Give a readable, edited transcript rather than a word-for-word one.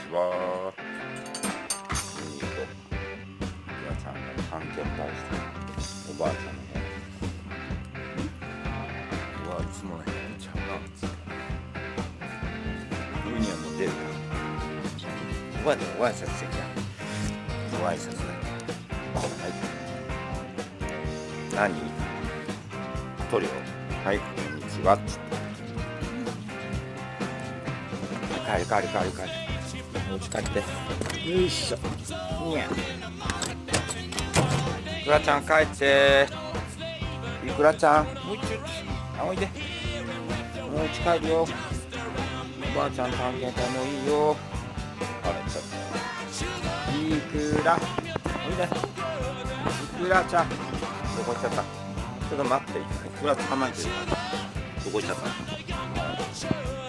ちは。おばあちゃんが探検隊しておばあちゃんの部屋。うわ、いつもの部屋にちゃうなっつって。冬にはもう出るな。おばあちゃんご挨拶してきた。ご挨拶だけ。はい。何？トリオ。はい、こんにちはっつって。帰る。お家帰って。よいしょ。にゃ。いくらちゃん帰って。いくらちゃん。もう一度。おいで。もう家帰るよ。おばあちゃん探検隊もういいよ。あれちょっと。いくら。おいで。いくらちゃん。どこ行っちゃった。ちょっと待って。いくら捕まえてるから。どこ行っちゃった。